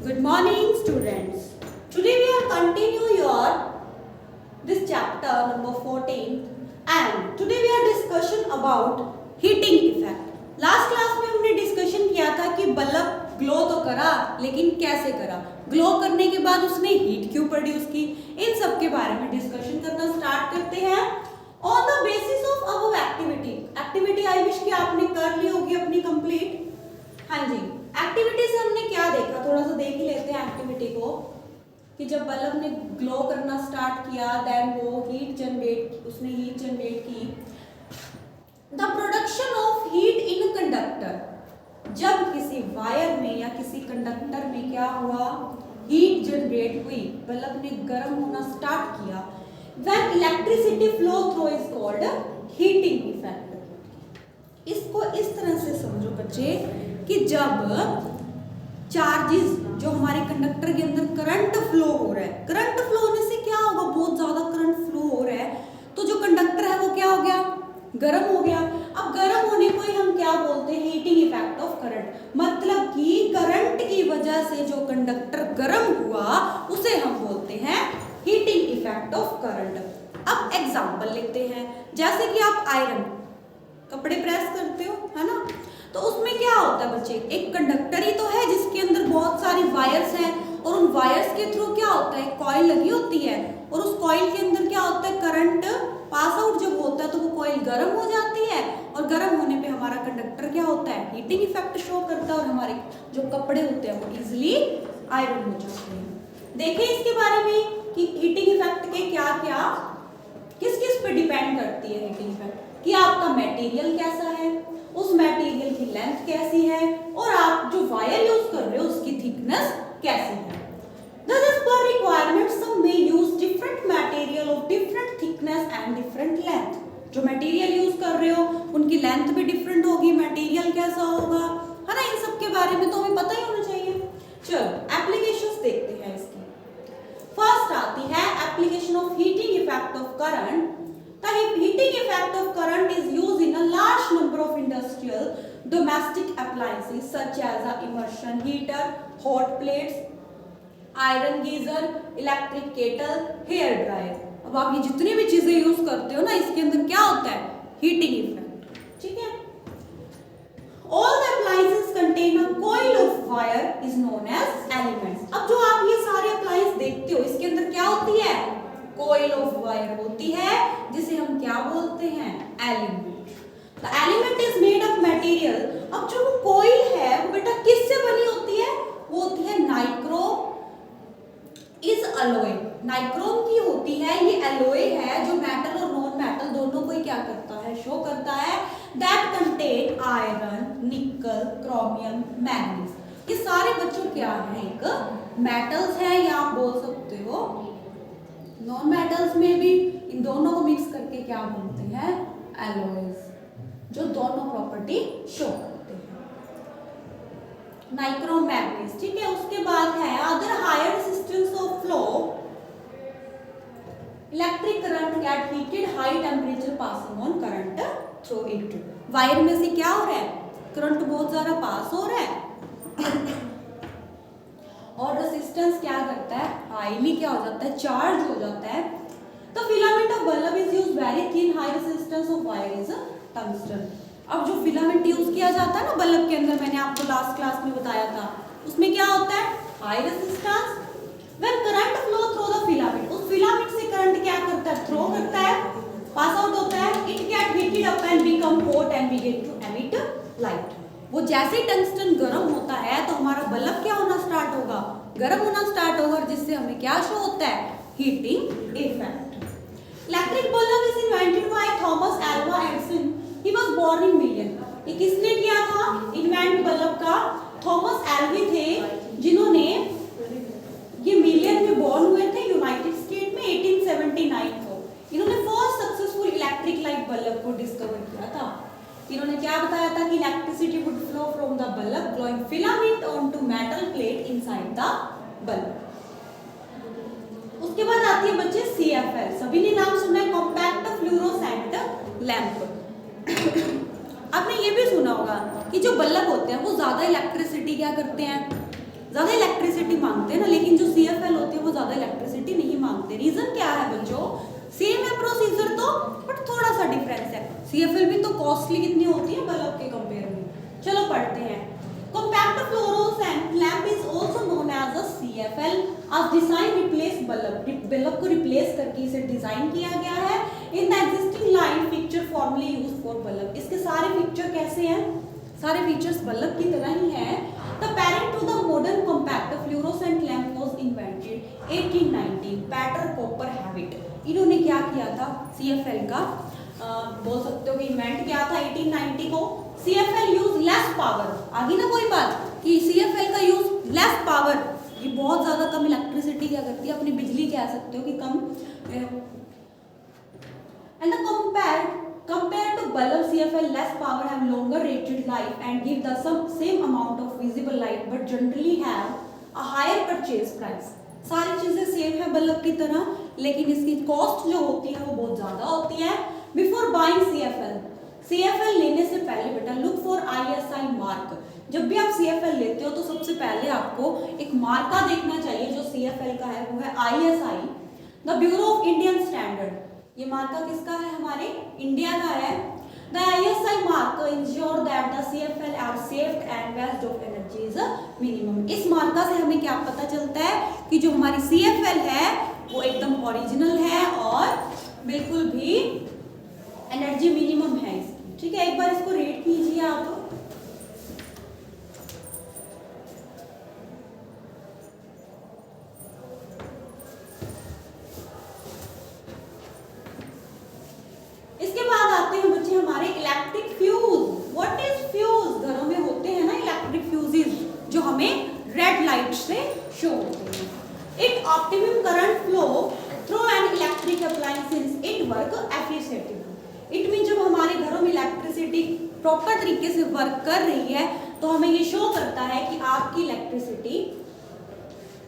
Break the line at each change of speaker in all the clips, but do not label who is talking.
Good morning, students. Today we are continue your this chapter number 14, and today we are discussion about heating effect. Last class में हमने discussion किया था कि bulb glow तो करा, लेकिन कैसे करा, ग्लो करने के बाद उसने हीट क्यों प्रोड्यूस की, इन सब के बारे में डिस्कशन करना स्टार्ट करते हैं। On the basis of above activity I wish कि आपने कर ली होगी अपनी कंप्लीट। हाँ जी, एक्टिविटी से हमने क्या देखा, थोड़ा सा देख ही लेते हैं एक्टिविटी को कि जब बल्ब ने ग्लो करना स्टार्ट किया, देन वो उसने हीट जनरेट की। The production of heat in conductor, जब किसी वायर में या किसी कंडक्टर में क्या हुआ, हीट जनरेट हुई, बल्ब ने गर्म होना स्टार्ट किया। When electricity flow through is called heating effect. इसको इस तरह से समझो बच्चे कि जब चार्जेस जो हमारे कंडक्टर के अंदर करंट फ्लो हो रहा है, करंट फ्लो होने से क्या होगा, बहुत ज्यादा करंट फ्लो हो रहा है, तो जो कंडक्टर है वो क्या हो गया, गर्म हो गया। अब गर्म होने को ही हम क्या बोलते हैं, हीटिंग इफेक्ट ऑफ करंट। मतलब कि करंट की वजह से जो कंडक्टर गर्म हुआ उसे हम बोलते हैं हीटिंग इफेक्ट ऑफ करंट। अब एग्जांपल लेते हैं, जैसे कि आप आयरन कपड़े प्रेस करते हो, है ना, तो उसमें क्या होता है बच्चे, एक कंडक्टर ही तो है जिसके अंदर बहुत सारी वायर्स हैं, और उन वायर्स के थ्रू क्या होता है, कॉइल लगी होती है, और उस कॉइल के अंदर क्या होता है, करंट पास आउट जब होता है तो वो कॉइल गर्म हो जाती है, और गर्म होने पे हमारा कंडक्टर क्या होता है, हीटिंग इफेक्ट शो करता है, और हमारे जो कपड़े होते हैं वो इजिली आयरन हो जाते हैं। देखें इसके बारे में कि हीटिंग इफेक्ट के क्या क्या किस किस पे डिपेंड करती है हीटिंग इफेक्ट, कि आपका मटेरियल कैसा है, उस मटेरियल की लेंथ कैसी है, और आप जो वायर यूज कर रहे हो उसकी थिकनेस कैसी है। Thus, as per requirement, some may use different material of different thickness and different length. जो मटेरियल यूज कर रहे हो उनकी लेंथ भी डिफरेंट होगी, मटेरियल कैसा होगा, है ना, इन सब के बारे में तो हमें पता ही होना चाहिए। चलो एप्लीकेशंस देखते हैं इसकी। फर्स्ट आती है application of heating effect of current. The heating effect of current is used in a large number of industrial domestic appliances such as a immersion heater, hot plates, iron geyser, electric kettle, hair dryer। अब आप ये जितनी भी चीजें use करते हो ना, इसके अंदर क्या होता है, हीटिंग इफेक्ट, ठीक है। All the appliances contain a coil of wire is known as elements। अब जो आप ये सारे अप्लायंस देखते हो इसके अंदर क्या होती है, कोयल ऑफ वायर होती है, जिसे हम क्या बोलते हैं, element. The element is made of material. अब जो कोयल है वो बेटा किससे बनी होती है, वो होती है नाइक्रोम इज अलॉय, नाइक्रोम की होती है, ये अलॉय है जो मेटल और नॉन मेटल दोनों को ही क्या करता है, शो करता है। दैट कंटेन आयरन, निकल, क्रोमियम, मैग्नीज। ये सारे बच्चों क्या है, एक मेटल्स है, या आप बोल सकते हो नॉन मेटल्स में भी इन दोनों को मिक्स करके क्या बोलते हैं, एलॉयज, जो दोनों प्रॉपर्टी शो करते हैं, नाइक्रोम, मैग्नीज, ठीक है। उसके बाद है other higher resistance of flow, electric current get heated, high temperature passing on current through it. Wire में से क्या हो रहा है, करंट बहुत ज्यादा पास हो रहा है, और रेजिस्टेंस क्या करता है, हाईली क्या हो जाता है, चार्ज हो जाता है। तो filament of bulb is used very thin, high resistance of wire is tungsten. अब जो फिलामेंट यूज किया जाता है ना बल्ब के अंदर, मैंने आपको लास्ट क्लास में बताया था, उसमें क्या होता है, high resistance. When current flow through the filament, उस फिलामेंट से करंट क्या करता है, थ्रो करता है, पास आउट होता है, it get heated up and become hot and we get to emit light. वो जैसे टंगस्टन गर्म होता है तो हमारा बल्ब क्या होना स्टार्ट होगा, गर्म होना स्टार्ट होगा, जिससे हमें क्या शो होता है, heating effect. Electric bulb is invented by Thomas Alva Edison. He was born in Milan. ये किसने किया था इन्वेंट बल्ब का, थॉमस एल्वा थे, जिन्होंने ये मिलियन में बोर्न हुए थे यूनाइटेड स्टेट में 1879 को। इन्होंने first successful electric light bulb को डिस्कवर किया था। इन्होंने क्या बताया था कि electricity would flow from the bulb glowing filament onto metal plate inside the bulb. उसके बाद आती है बच्चे CFL, सभी ने नाम सुना है, कॉम्पैक्ट फ्लोरोसेंट लैंप। आपने ये भी सुना होगा कि जो बल्ब होते हैं वो ज्यादा इलेक्ट्रिसिटी क्या करते हैं, ज़्यादा इलेक्ट्रिसिटी मांगते हैं ना, लेकिन जो CFL होते हैं वो ज़्यादा इलेक्ट्रिसिटी नहीं मांगते। रीज़न क्या है बच्चों? सेम है प्रोसीजर तो, बट थोड़ा सा डिफरेंस है। CFL भी तो कॉस्टली कितनी होती है बल्ब के कंपेयर में। चलो पढ़ते हैं। Compact fluorescent lamp is also known as a CFL। आज डिजाइन रिप्लेस बल्ब को रिप्लेस करके इसे डिजाइन किया गया है। In the existing line feature formerly used for bulb. इसके सारे फीचर कैसे हैं? सारे फीचर्स बल्ब की तरह ही हैं। The parent to the modern compact fluorescent lamp was invented 1819 Peter Cooper Hewitt. इन्होंने क्या किया था? CFL का बोल सकते हो कि इन्वेंट किया था 1890 को। CFL use less power. आगे ना कोई बात कि CFL का यूज लेस पावर, ये बहुत ज्यादा कम इलेक्ट्रिसिटी क्या करती है, अपनी बिजली कह सकते हो कि कम। And the compared to bulb, CFL less power, have longer rated life and give the same amount of visible light but generally have a higher purchase price। सारी चीजें सेम है बल्ब की तरह, लेकिन इसकी कॉस्ट जो होती है वो बहुत ज्यादा होती है। बिफोर बाइंग CFL लेने से पहले बेटा लुक फॉर ISI मार्क। जब भी आप CFL लेते हो तो सबसे पहले आपको एक मार्का देखना चाहिए जो CFL का है, वो है ISI, the bureau of Indian standard. ये मार्का किसका है? हमारे इंडिया का है। The ISI mark ensure that the CFL are safe and waste of energy is minimum. इस मार्का से हमें क्या पता चलता है कि जो हमारी CFL है वो एकदम ओरिजिनल है और बिल्कुल भी एनर्जी मिनिमम है इसकी। ठीक है, एक बार इसको रीड कीजिए आप। इसके बाद आते हैं बच्चे हमारे electric fuse. What is fuse? घरों में होते हैं ना इलेक्ट्रिक फ्यूजेस जो हमें रेड लाइट से शो होते हैं। It optimum current flow through an electric appliances, it work efficiently. It mean जब हमारे घरों में इलेक्ट्रिसिटी प्रॉपर तरीके से वर्क कर रही है तो हमें ये शो करता है कि आपकी इलेक्ट्रिसिटी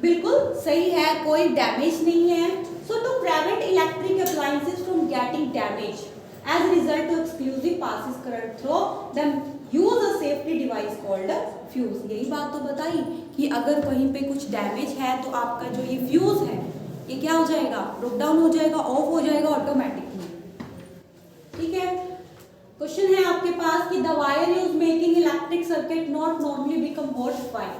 बिल्कुल सही है, कोई डैमेज नहीं है। So to prevent electric appliances from getting damage as a result of exclusive passes current through them use a safety device called fuse। यही बात तो बताई कि अगर कहीं पे कुछ डैमेज है तो आपका जो ये फ्यूज है ये क्या हो जाएगा? ब्रेक डाउन हो जाएगा, ऑफ हो जाएगा ऑटोमेटिकली। ठीक है, क्वेश्चन है आपके पास कि the wire use making electric circuit not normally become hot by.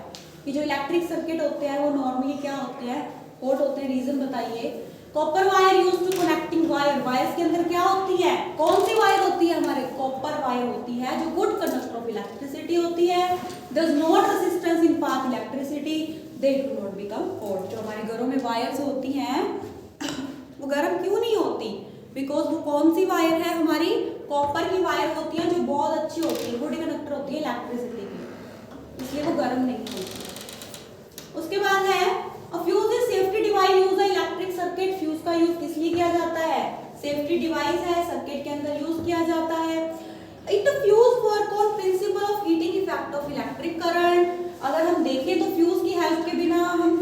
कि जो इलेक्ट्रिक सर्किट होते हैं वो नॉर्मली क्या होते हैं? हॉट होते हैं। रीजन बताइए। Copper wire use to connecting wire. Wires के अंदर क्या होती है? कौन सी वायर होती है? हमारे कॉपर वायर होती है जो गुड कंडक्टर ऑफ इलेक्ट्रिसिटी होती है। Does not resistance in pass electricity, they do not become hot. जो हमारे घरों में वायर्स होती हैं वो गर्म क्यों नहीं होती? बिकॉज वो कौन सी वायर है? हमारी कॉपर की वायर होती है जो बहुत अच्छी होती है, गुड कंडक्टर होती है इलेक्ट्रिसिटी की, इसलिए वो गर्म नहीं होती। उसके बाद है fuse is safety device use electric circuit. Fuse का यूज किस लिए किया जाता है? सेफ्टी डिवाइस है, सर्किट के अंदर यूज किया जाता है। It fuse work on principle of heating effect of electric current. अगर हम देखें तो फ्यूज की हेल्प के बिना हम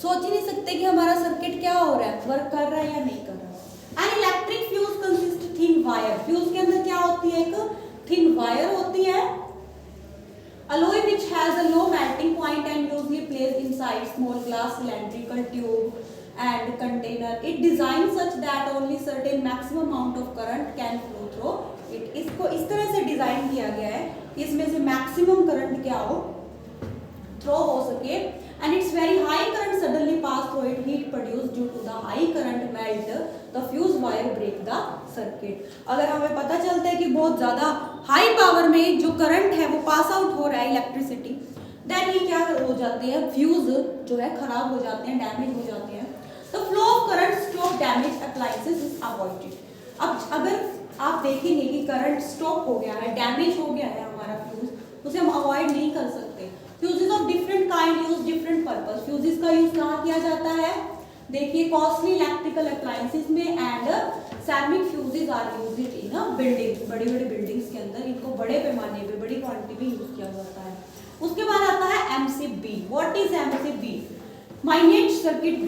सोच ही नहीं सकते कि हमारा सर्किट क्या हो रहा है, वर्क कर रहा है या नहीं कर रहा। An electric fuse consist thin wire. Fuse के अंदर क्या होती है? एक थिन वायर होती है। Alloy which has a low melting point and usually placed inside small glass cylindrical tube and container. It designed such that only certain maximum amount of current can flow through it. इसको इस तरह से design किया गया है कि इसमें से मैक्सिमम करंट क्या हो? थ्रो हो सके। And its very high current suddenly pass through it, heat produced due to the high current melt the fuse wire, break the circuit। अगर हमें पता चलता है कि बहुत ज़्यादा हाई पावर में जो करंट है वो पास आउट हो रहा है इलेक्ट्रिसिटी, देन ये क्या हो जाते हैं? फ्यूज जो है खराब हो जाते हैं, डैमेज हो जाते हैं। The flow of current stop damage appliances is avoided. अब अगर आप देखेंगे कि करंट स्टॉप हो गया है, डैमेज हो गया है हमारा फ्यूज, उसे हम अवॉइड नहीं कर सकते। Fuses of different kind use different purpose. Fuses का यूज कहाँ किया जाता है? देखिए कॉस्टली इलेक्ट्रिकल अप्लायंसेस में and ceramic fuses are used in buildings. बड़ी बड़ी बिल्डिंग्स के अंदर इनको बड़े पैमाने पे, बड़ी क्वांटिटी में यूज किया जाता है। उसके बाद आता है MCB। What is MCB? Minute circuit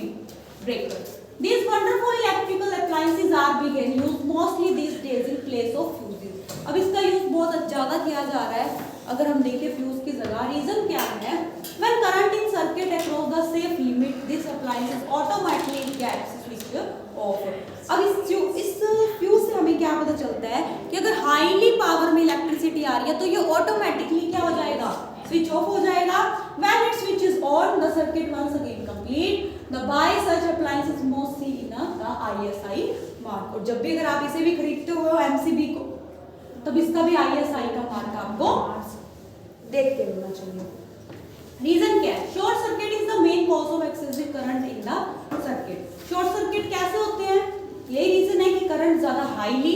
breakers. These wonderful electrical appliances are being used mostly these days in place of fuses। अब इसका यूज बहुत ज्यादा किया जा रहा है। अगर हम देखें फ्यूज की जगह, रीजन क्या है, when current in circuit across the safe limit this appliance automatically gets switch off. अब इस फ्यूज से हमें क्या पता चलता है कि अगर हाईली पावर में इलेक्ट्रिसिटी आ रही है तो ये ऑटोमेटिकली क्या हो जाएगा, स्विच ऑफ हो जाएगा। When it switches on the circuit once again complete the by such appliances most see in the ISI mark. और जब भी अगर आप इसे भी खरीदते हो MCB को, तब इसका भी ISI का मार्क आपको देखते होना चाहिए। रीजन क्या है, short circuit is the main cause of excessive current in the circuit. Short circuit कैसे होते हैं, यही रीजन है कि करंट ज्यादा हाईली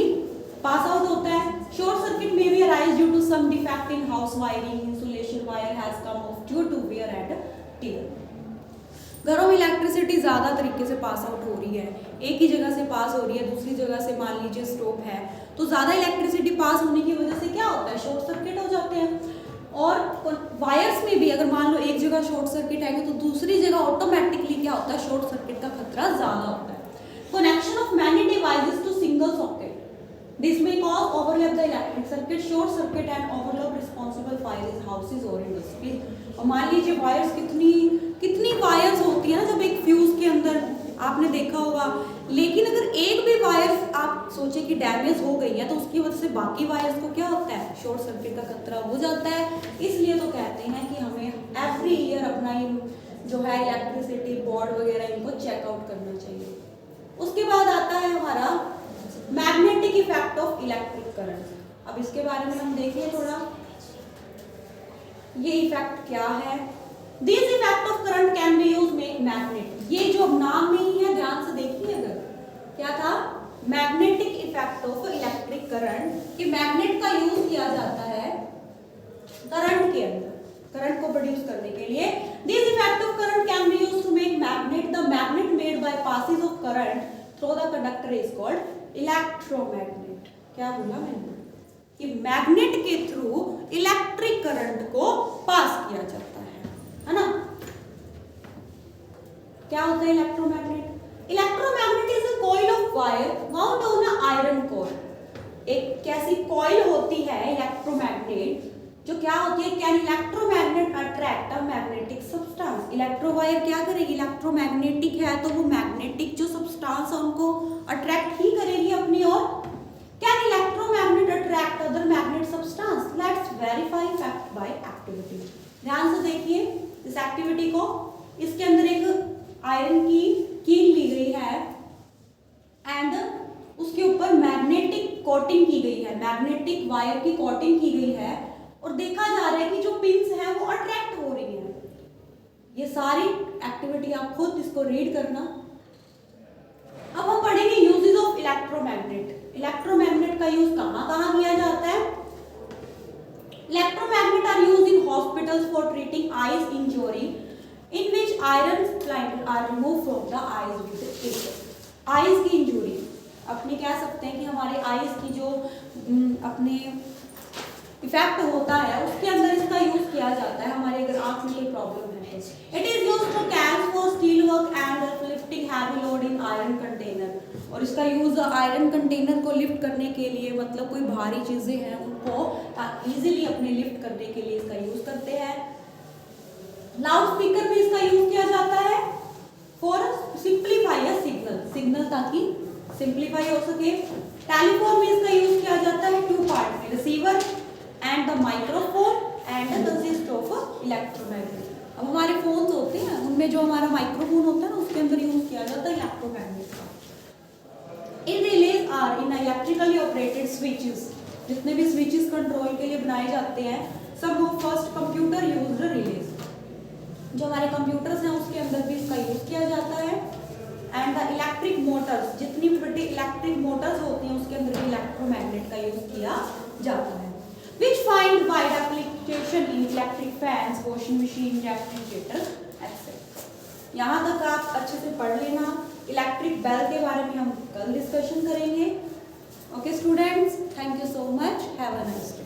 पास आउट होता है। शॉर्ट सर्किट में be arise due to some defect in house wiring, insulation wire has come off due to wear and tear. घरों में इलेक्ट्रिसिटी ज़्यादा तरीके से पास आउट हो रही है, एक ही जगह से पास हो रही है, दूसरी जगह से मान लीजिए स्टोव है, तो ज़्यादा इलेक्ट्रिसिटी पास होने की वजह से क्या होता है, शॉर्ट सर्किट हो जाते हैं। और वायर्स में भी अगर मान लो एक जगह शॉर्ट सर्किट आएंगे तो दूसरी जगह ऑटोमेटिकली क्या होता है, शॉर्ट सर्किट का खतरा ज़्यादा होता है। Connection of many devices to single socket this may cause overlap the electric circuit, short circuit and overlap responsible fires houses or industries। और मान लीजिए वायर्स कितनी वायर्स होती है ना जब एक फ्यूज के अंदर, आपने देखा होगा। लेकिन अगर एक भी वायर आप सोचे कि डैमेज हो गई है तो उसकी वजह से बाकी वायर्स को क्या होता है, शॉर्ट सर्किट का खतरा हो जाता है। इसलिए तो कहते हैं कि हमें एवरी ईयर अपना जो है इलेक्ट्रिसिटी बोर्ड वगैरह इनको चेकआउट करना चाहिए। उसके बाद आता है हमारा magnetic effect of electric current. अब इसके बारे में हम देखें थोड़ा, ये इफेक्ट क्या है। This effect of current can B use make magnet. ये जो नाम में ही है, ध्यान से देखिए, अगर क्या था, magnetic effect of electric current, कि मैग्नेट का यूज किया जाता है करंट के अंदर, करंट को प्रोड्यूस करने के लिए। This effect of current can be used to make magnet. The magnet made by passage of current through the conductor is called electromagnet. क्या बोला मैंने, कि मैग्नेट के थ्रू इलेक्ट्रिक करंट को पास किया जाता है ना। क्या होता है electromagnet? Electromagnet is a coil of wire wound on a iron core. एक कैसी कॉइल होती है इलेक्ट्रोमैग्नेट, जो क्या होती है, can electromagnet attract a magnetic substance. इलेक्ट्रोवायर क्या करेगी, इलेक्ट्रोमैग्नेटिक है तो वो मैग्नेटिक जो सब्सटेंस है उनको अट्रैक्ट ही करेगी अपनी ओर। Can electromagnet attract other magnet substance? Let's verify fact by activity. ध्यान से देखिए इस एक्टिविटी को। इसके अंदर एक आयरन की कील ली गई है एंड उसके ऊपर मैग्नेटिक कोटिंग की गई है, मैग्नेटिक वायर की कोटिंग की गई है, और देखा जा रहा है कि जो पिंस हैं वो अट्रैक्ट हो रही हैं। ये सारी एक्टिविटी आप खुद इसको रीड करना। अब हम पढ़ेंगे यूजेस ऑफ इलेक्ट्रोमैग्नेट। इलेक्ट्रोमैग्नेट का यूज कहाँ कहाँ किया जाता है? Electromagnet are used in hospitals for treating eyes injury in which iron splint are remove from the eyes with it. Eyes की इंजरी, अपने कह सकते हैं कि हमारे आईज की जो अपने इफेक्ट होता है उसके अंदर इसका यूज किया जाता है। हमारे अगर आंख में कोई प्रॉब्लम है, it is used for cans for steel work and lifting heavy load in iron container. और इसका यूज आयरन कंटेनर को लिफ्ट करने के लिए, मतलब कोई भारी चीजें हैं उनको इजीली अपने लिफ्ट करने के लिए इसका यूज करते हैं। लाउड स्पीकर में इसका यूज किया जाता है फॉर सिंप्लीफाई अ सिग्नल ताकि सिंप्लीफाई हो सके। टेलीफोन में इसका यूज किया जाता है टू पार्ट में, receiver and the microphone and consist of electromagnet. अब हमारे फोन्स होते हैं उनमें जो हमारा माइक्रोफोन होता है ना उसके अंदर यूज किया जाता है इलेक्ट्रोमैग्नेट का। In relays are in electrically operated switches. जितने भी स्विचेस कंट्रोल के लिए बनाए जाते हैं सब वो फर्स्ट कंप्यूटर यूज्ड रिलेज। जो हमारे कंप्यूटर्स हैं उसके अंदर भी इसका यूज किया जाता है। एंड द इलेक्ट्रिक मोटर्स, जितनी भी बड़ी इलेक्ट्रिक मोटर्स होती हैं उसके अंदर भी इलेक्ट्रोमैग्नेट का यूज किया जाता है। Which find wide application in electric fans, washing machine, refrigerator, etc. यहाँ तक आप अच्छे से पढ़ लेना। इलेक्ट्रिक बेल के बारे में हम कल डिस्कशन करेंगे। Okay students, thank you so much, have a nice day.